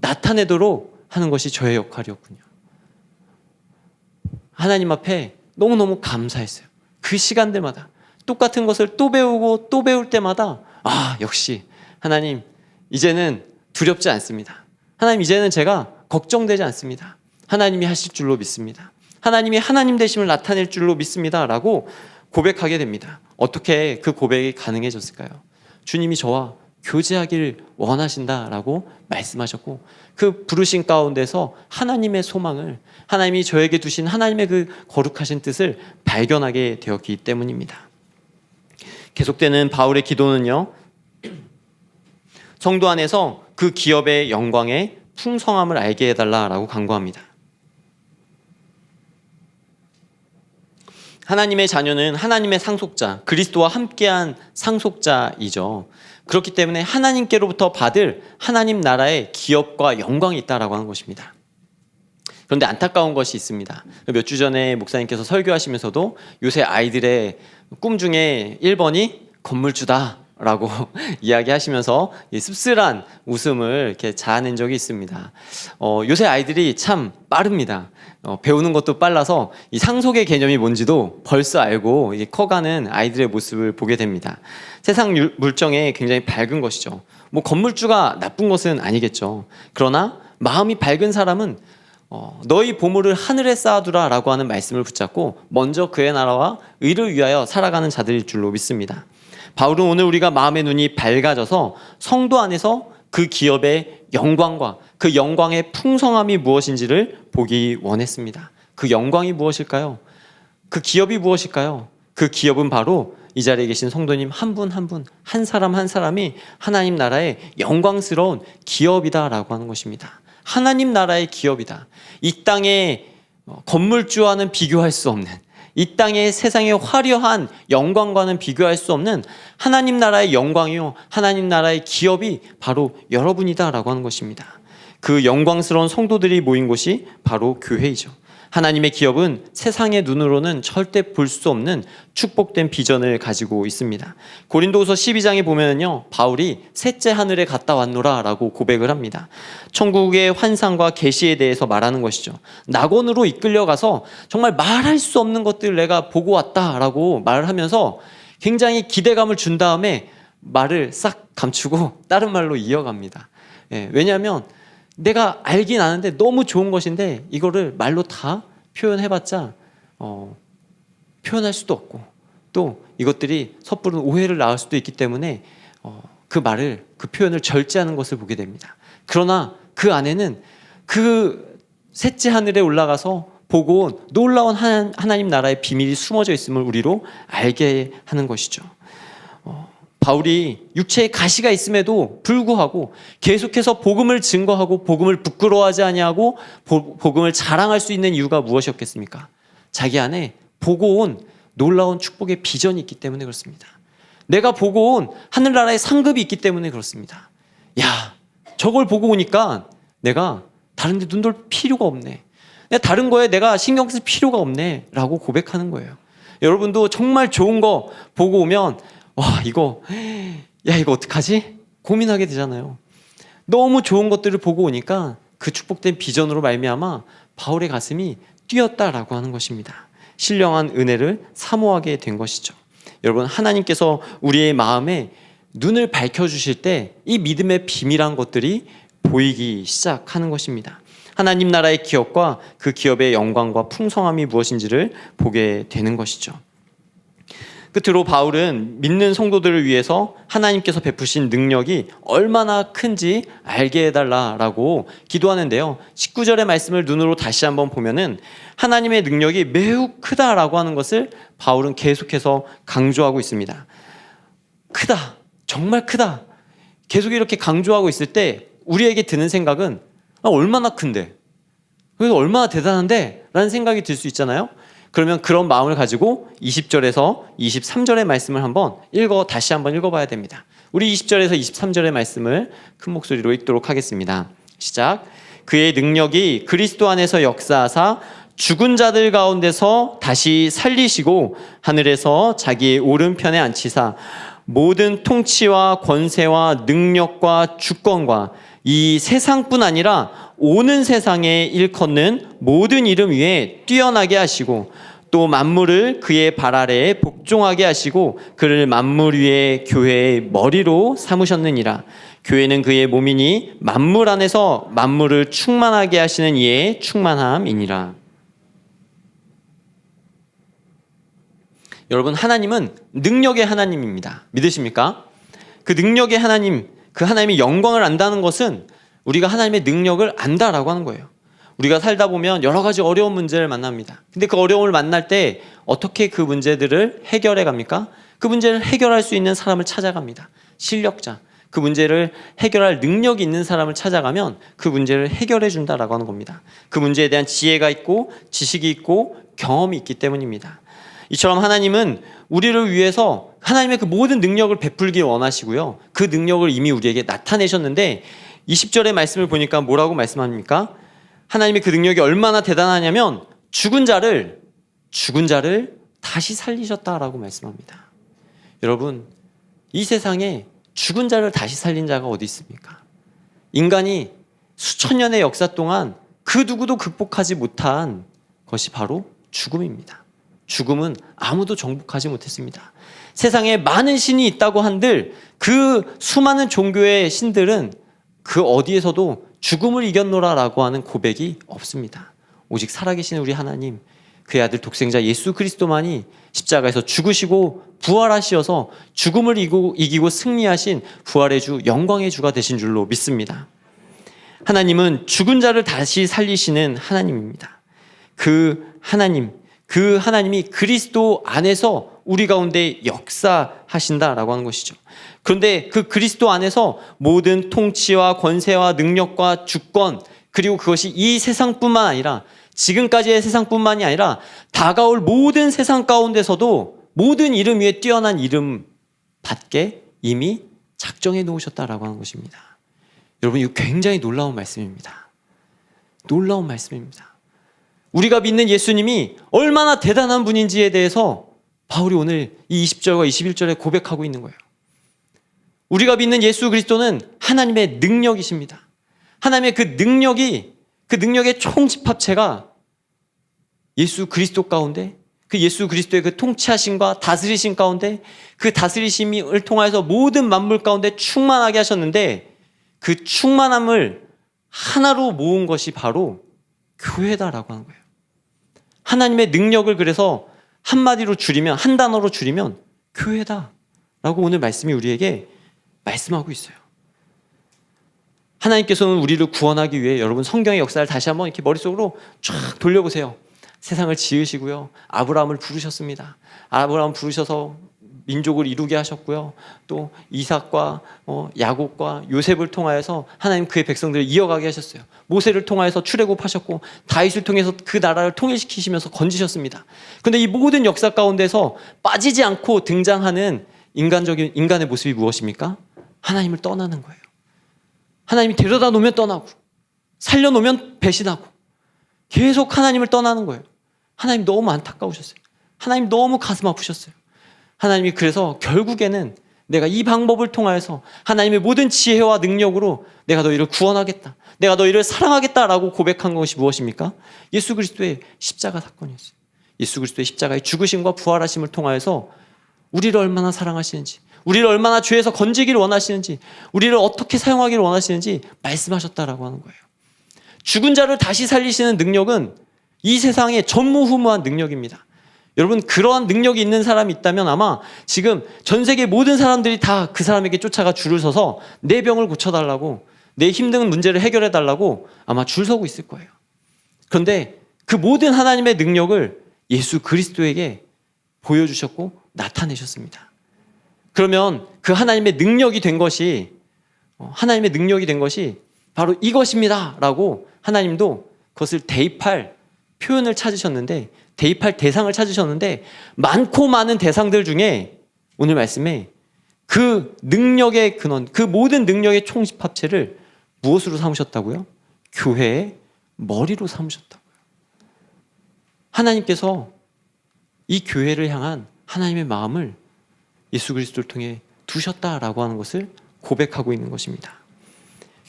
나타내도록 하는 것이 저의 역할이었군요. 하나님 앞에 너무너무 감사했어요. 그 시간들마다 똑같은 것을 또 배우고 또 배울 때마다 역시 하나님 이제는 두렵지 않습니다. 하나님 이제는 제가 걱정되지 않습니다. 하나님이 하실 줄로 믿습니다. 하나님이 하나님 되심을 나타낼 줄로 믿습니다 라고 고백하게 됩니다. 어떻게 그 고백이 가능해졌을까요? 주님이 저와 교제하기를 원하신다라고 말씀하셨고 그 부르신 가운데서 하나님의 소망을, 하나님이 저에게 두신 하나님의 그 거룩하신 뜻을 발견하게 되었기 때문입니다. 계속되는 바울의 기도는요, 성도 안에서 그 기업의 영광의 풍성함을 알게 해달라라고 간구합니다. 하나님의 자녀는 하나님의 상속자, 그리스도와 함께한 상속자이죠. 그렇기 때문에 하나님께로부터 받을 하나님 나라의 기업과 영광이 있다라고 하는 것입니다. 그런데 안타까운 것이 있습니다. 몇 주 전에 목사님께서 설교하시면서도 요새 아이들의 꿈 중에 1번이 건물주다 라고 이야기하시면서 씁쓸한 웃음을 이렇게 자아낸 적이 있습니다. 요새 아이들이 참 빠릅니다. 배우는 것도 빨라서 이 상속의 개념이 뭔지도 벌써 알고 커가는 아이들의 모습을 보게 됩니다. 세상 물정에 굉장히 밝은 것이죠. 뭐 건물주가 나쁜 것은 아니겠죠. 그러나 마음이 밝은 사람은 너희 보물을 하늘에 쌓아두라 라고 하는 말씀을 붙잡고 먼저 그의 나라와 의를 위하여 살아가는 자들일 줄로 믿습니다. 바울은 오늘 우리가 마음의 눈이 밝아져서 성도 안에서 그 기업의 영광과 그 영광의 풍성함이 무엇인지를 보기 원했습니다. 그 영광이 무엇일까요? 그 기업이 무엇일까요? 그 기업은 바로 이 자리에 계신 성도님 한 분 한 분, 한 사람 한 사람이 하나님 나라의 영광스러운 기업이다라고 하는 것입니다. 하나님 나라의 기업이다. 이 땅의 건물주와는 비교할 수 없는, 이 땅의 세상의 화려한 영광과는 비교할 수 없는 하나님 나라의 영광이요, 하나님 나라의 기업이 바로 여러분이다라고 하는 것입니다. 그 영광스러운 성도들이 모인 곳이 바로 교회이죠. 하나님의 기업은 세상의 눈으로는 절대 볼 수 없는 축복된 비전을 가지고 있습니다. 고린도후서 12장에 보면요, 바울이 셋째 하늘에 갔다 왔노라 라고 고백을 합니다. 천국의 환상과 계시에 대해서 말하는 것이죠. 낙원으로 이끌려가서 정말 말할 수 없는 것들을 내가 보고 왔다라고 말을 하면서 굉장히 기대감을 준 다음에 말을 싹 감추고 다른 말로 이어갑니다. 왜냐하면 내가 알긴 아는데 너무 좋은 것인데 이거를 말로 다 표현해봤자 표현할 수도 없고 또 이것들이 섣부른 오해를 낳을 수도 있기 때문에 그 말을, 그 표현을 절제하는 것을 보게 됩니다. 그러나 그 안에는 그 셋째 하늘에 올라가서 보고 온 놀라운 하나님 나라의 비밀이 숨어져 있음을 우리로 알게 하는 것이죠. 바울이 육체에 가시가 있음에도 불구하고 계속해서 복음을 증거하고 복음을 부끄러워하지 아니하고 복음을 자랑할 수 있는 이유가 무엇이었겠습니까? 자기 안에 보고 온 놀라운 축복의 비전이 있기 때문에 그렇습니다. 내가 보고 온 하늘나라의 상급이 있기 때문에 그렇습니다. 야, 저걸 보고 오니까 내가 다른 데 눈 돌 필요가 없네. 다른 거에 내가 신경 쓸 필요가 없네 라고 고백하는 거예요. 여러분도 정말 좋은 거 보고 오면 와, 이거 야, 이거 어떡하지? 고민하게 되잖아요. 너무 좋은 것들을 보고 오니까 그 축복된 비전으로 말미암아 바울의 가슴이 뛰었다라고 하는 것입니다. 신령한 은혜를 사모하게 된 것이죠. 여러분, 하나님께서 우리의 마음에 눈을 밝혀주실 때 이 믿음의 비밀한 것들이 보이기 시작하는 것입니다. 하나님 나라의 기업과 그 기업의 영광과 풍성함이 무엇인지를 보게 되는 것이죠. 끝으로 바울은 믿는 성도들을 위해서 하나님께서 베푸신 능력이 얼마나 큰지 알게 해달라라고 기도하는데요. 19절의 말씀을 눈으로 다시 한번 보면은 하나님의 능력이 매우 크다라고 하는 것을 바울은 계속해서 강조하고 있습니다. 크다, 정말 크다. 계속 이렇게 강조하고 있을 때 우리에게 드는 생각은 얼마나 큰데, 그래서 얼마나 대단한데 라는 생각이 들 수 있잖아요. 그러면 그런 마음을 가지고 20절에서 23절의 말씀을 다시 한번 읽어봐야 됩니다. 우리 20절에서 23절의 말씀을 큰 목소리로 읽도록 하겠습니다. 시작. 그의 능력이 그리스도 안에서 역사하사 죽은 자들 가운데서 다시 살리시고 하늘에서 자기의 오른편에 앉히사 모든 통치와 권세와 능력과 주권과 이 세상뿐 아니라 오는 세상에 일컫는 모든 이름 위에 뛰어나게 하시고 또 만물을 그의 발 아래에 복종하게 하시고 그를 만물 위에 교회의 머리로 삼으셨느니라. 교회는 그의 몸이니 만물 안에서 만물을 충만하게 하시는 이의 충만함이니라. 여러분, 하나님은 능력의 하나님입니다. 믿으십니까? 그 능력의 하나님, 그 하나님의 영광을 안다는 것은 우리가 하나님의 능력을 안다라고 하는 거예요. 우리가 살다 보면 여러 가지 어려운 문제를 만납니다. 근데 그 어려움을 만날 때 어떻게 그 문제들을 해결해 갑니까? 그 문제를 해결할 수 있는 사람을 찾아갑니다. 실력자. 그 문제를 해결할 능력이 있는 사람을 찾아가면 그 문제를 해결해 준다라고 하는 겁니다. 그 문제에 대한 지혜가 있고 지식이 있고 경험이 있기 때문입니다. 이처럼 하나님은 우리를 위해서 하나님의 그 모든 능력을 베풀기 원하시고요. 그 능력을 이미 우리에게 나타내셨는데 20절의 말씀을 보니까 뭐라고 말씀합니까? 하나님의 그 능력이 얼마나 대단하냐면 죽은 자를 다시 살리셨다라고 말씀합니다. 여러분, 이 세상에 죽은 자를 다시 살린 자가 어디 있습니까? 인간이 수천 년의 역사 동안 그 누구도 극복하지 못한 것이 바로 죽음입니다. 죽음은 아무도 정복하지 못했습니다. 세상에 많은 신이 있다고 한들 그 수많은 종교의 신들은 그 어디에서도 죽음을 이겼노라라고 하는 고백이 없습니다. 오직 살아계신 우리 하나님, 그의 아들 독생자 예수 그리스도만이 십자가에서 죽으시고 부활하시어서 죽음을 이기고 승리하신 부활의 주, 영광의 주가 되신 줄로 믿습니다. 하나님은 죽은 자를 다시 살리시는 하나님입니다. 그 하나님이 그리스도 안에서 우리 가운데 역사하신다라고 하는 것이죠. 그런데 그 그리스도 안에서 모든 통치와 권세와 능력과 주권, 그리고 그것이 이 세상뿐만 아니라 지금까지의 세상뿐만이 아니라 다가올 모든 세상 가운데서도 모든 이름 위에 뛰어난 이름 받게 이미 작정해 놓으셨다라고 하는 것입니다. 여러분, 이거 굉장히 놀라운 말씀입니다. 놀라운 말씀입니다. 우리가 믿는 예수님이 얼마나 대단한 분인지에 대해서 바울이 오늘 이 20절과 21절에 고백하고 있는 거예요. 우리가 믿는 예수 그리스도는 하나님의 능력이십니다. 하나님의 그 능력의 총집합체가 예수 그리스도 가운데, 그 예수 그리스도의 그 통치하심과 다스리심 가운데, 그 다스리심을 통하여서 모든 만물 가운데 충만하게 하셨는데 그 충만함을 하나로 모은 것이 바로 교회다라고 하는 거예요. 하나님의 능력을 그래서 한마디로 줄이면, 한 단어로 줄이면 교회다라고 오늘 말씀이 우리에게 말씀하고 있어요. 하나님께서는 우리를 구원하기 위해, 여러분 성경의 역사를 다시 한번 이렇게 머릿속으로 쫙 돌려보세요. 세상을 지으시고요, 아브라함을 부르셨습니다. 아브라함 부르셔서 민족을 이루게 하셨고요, 또 이삭과 야곱과 요셉을 통하여서 하나님 그의 백성들을 이어가게 하셨어요. 모세를 통하여서 출애굽하셨고 다윗을 통해서 그 나라를 통일시키시면서 건지셨습니다. 그런데 이 모든 역사 가운데서 빠지지 않고 등장하는 인간의 모습이 무엇입니까? 하나님을 떠나는 거예요. 하나님이 데려다 놓으면 떠나고, 살려놓으면 배신하고, 계속 하나님을 떠나는 거예요. 하나님 너무 안타까우셨어요. 하나님 너무 가슴 아프셨어요. 하나님이 그래서 결국에는 내가 이 방법을 통하여서 하나님의 모든 지혜와 능력으로 내가 너희를 구원하겠다, 내가 너희를 사랑하겠다라고 고백한 것이 무엇입니까? 예수 그리스도의 십자가 사건이었어요. 예수 그리스도의 십자가의 죽으심과 부활하심을 통하여서 우리를 얼마나 사랑하시는지, 우리를 얼마나 죄에서 건지기를 원하시는지, 우리를 어떻게 사용하기를 원하시는지 말씀하셨다라고 하는 거예요. 죽은 자를 다시 살리시는 능력은 이 세상의 전무후무한 능력입니다. 여러분, 그러한 능력이 있는 사람이 있다면 아마 지금 전 세계 모든 사람들이 다 그 사람에게 쫓아가 줄을 서서 내 병을 고쳐달라고, 내 힘든 문제를 해결해달라고 아마 줄 서고 있을 거예요. 그런데 그 모든 하나님의 능력을 예수 그리스도에게 보여주셨고 나타내셨습니다. 그러면 그 하나님의 능력이 된 것이 바로 이것입니다 라고 하나님도 그것을 대입할 표현을 찾으셨는데, 대입할 대상을 찾으셨는데, 많고 많은 대상들 중에 오늘 말씀에 그 능력의 근원, 그 모든 능력의 총합체를 무엇으로 삼으셨다고요? 교회의 머리로 삼으셨다고요. 하나님께서 이 교회를 향한 하나님의 마음을 예수 그리스도를 통해 두셨다라고 하는 것을 고백하고 있는 것입니다.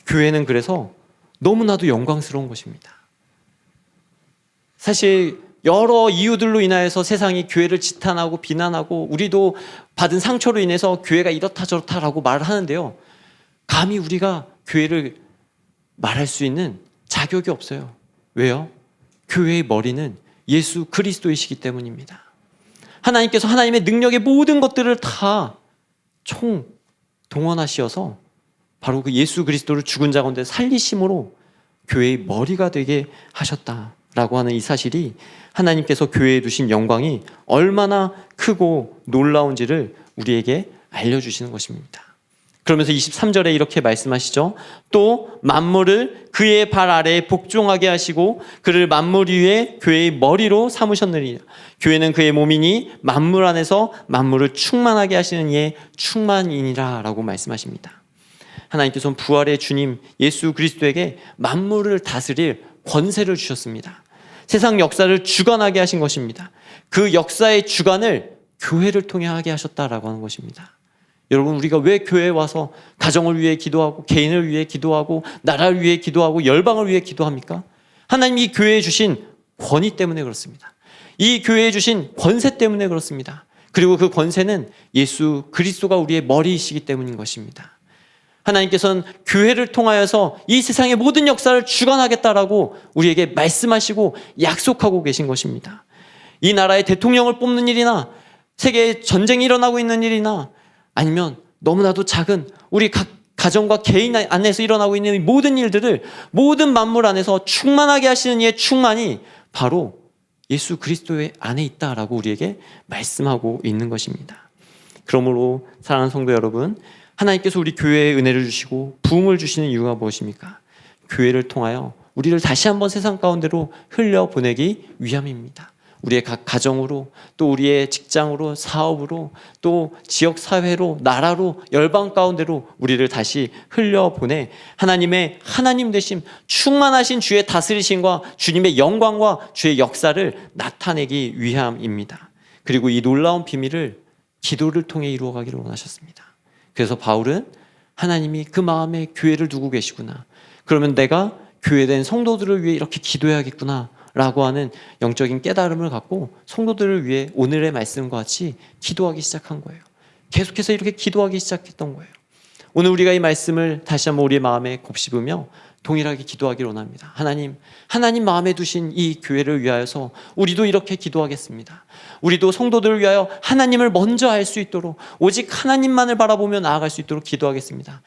교회는 그래서 너무나도 영광스러운 것입니다. 사실 여러 이유들로 인하여서 세상이 교회를 지탄하고 비난하고 우리도 받은 상처로 인해서 교회가 이렇다 저렇다라고 말을 하는데요, 감히 우리가 교회를 말할 수 있는 자격이 없어요. 왜요? 교회의 머리는 예수 그리스도이시기 때문입니다. 하나님께서 하나님의 능력의 모든 것들을 다 총동원하시어서 바로 그 예수 그리스도를 죽은 자 가운데 살리심으로 교회의 머리가 되게 하셨다라고 하는 이 사실이 하나님께서 교회에 두신 영광이 얼마나 크고 놀라운지를 우리에게 알려주시는 것입니다. 그러면서 23절에 이렇게 말씀하시죠. 또 만물을 그의 발 아래에 복종하게 하시고 그를 만물 위에 교회의 머리로 삼으셨느니라. 교회는 그의 몸이니 만물 안에서 만물을 충만하게 하시는 이의 충만이니라 라고 말씀하십니다. 하나님께서는 부활의 주님 예수 그리스도에게 만물을 다스릴 권세를 주셨습니다. 세상 역사를 주관하게 하신 것입니다. 그 역사의 주관을 교회를 통해 하게 하셨다라고 하는 것입니다. 여러분, 우리가 왜 교회에 와서 가정을 위해 기도하고 개인을 위해 기도하고 나라를 위해 기도하고 열방을 위해 기도합니까? 하나님이 이 교회에 주신 권위 때문에 그렇습니다. 이 교회에 주신 권세 때문에 그렇습니다. 그리고 그 권세는 예수 그리스도가 우리의 머리이시기 때문인 것입니다. 하나님께서는 교회를 통하여서 이 세상의 모든 역사를 주관하겠다라고 우리에게 말씀하시고 약속하고 계신 것입니다. 이 나라의 대통령을 뽑는 일이나 세계에 전쟁이 일어나고 있는 일이나 아니면 너무나도 작은 우리 각 가정과 개인 안에서 일어나고 있는 모든 일들을 모든 만물 안에서 충만하게 하시는 이의 충만이 바로 예수 그리스도의 안에 있다라고 우리에게 말씀하고 있는 것입니다. 그러므로 사랑하는 성도 여러분, 하나님께서 우리 교회에 은혜를 주시고 부흥을 주시는 이유가 무엇입니까? 교회를 통하여 우리를 다시 한번 세상 가운데로 흘려보내기 위함입니다. 우리의 각 가정으로, 또 우리의 직장으로, 사업으로, 또 지역사회로, 나라로, 열방 가운데로 우리를 다시 흘려보내 하나님의 하나님 되심, 충만하신 주의 다스리심과 주님의 영광과 주의 역사를 나타내기 위함입니다. 그리고 이 놀라운 비밀을 기도를 통해 이루어가기를 원하셨습니다. 그래서 바울은 하나님이 그 마음에 교회를 두고 계시구나, 그러면 내가 교회된 성도들을 위해 이렇게 기도해야겠구나 라고 하는 영적인 깨달음을 갖고 성도들을 위해 오늘의 말씀과 같이 기도하기 시작한 거예요. 계속해서 이렇게 기도하기 시작했던 거예요. 오늘 우리가 이 말씀을 다시 한번 우리의 마음에 곱씹으며 동일하게 기도하기를 원합니다. 하나님 마음에 두신 이 교회를 위하여서 우리도 이렇게 기도하겠습니다. 우리도 성도들을 위하여 하나님을 먼저 알 수 있도록 오직 하나님만을 바라보며 나아갈 수 있도록 기도하겠습니다.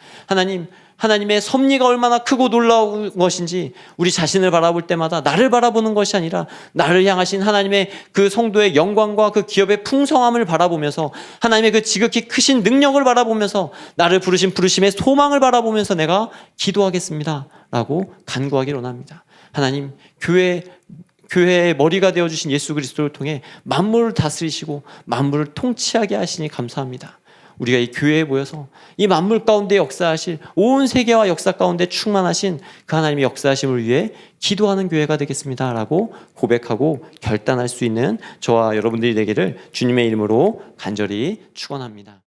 하나님의 섭리가 얼마나 크고 놀라운 것인지 우리 자신을 바라볼 때마다 나를 바라보는 것이 아니라 나를 향하신 하나님의 그 성도의 영광과 그 기업의 풍성함을 바라보면서 하나님의 그 지극히 크신 능력을 바라보면서 나를 부르신 부르심의 소망을 바라보면서 내가 기도하겠습니다 라고 간구하기를 원합니다. 하나님, 교회의 머리가 되어주신 예수 그리스도를 통해 만물을 다스리시고 만물을 통치하게 하시니 감사합니다. 우리가 이 교회에 모여서 이 만물 가운데 역사하실, 온 세계와 역사 가운데 충만하신 그 하나님의 역사하심을 위해 기도하는 교회가 되겠습니다 라고 고백하고 결단할 수 있는 저와 여러분들이 되기를 주님의 이름으로 간절히 축원합니다.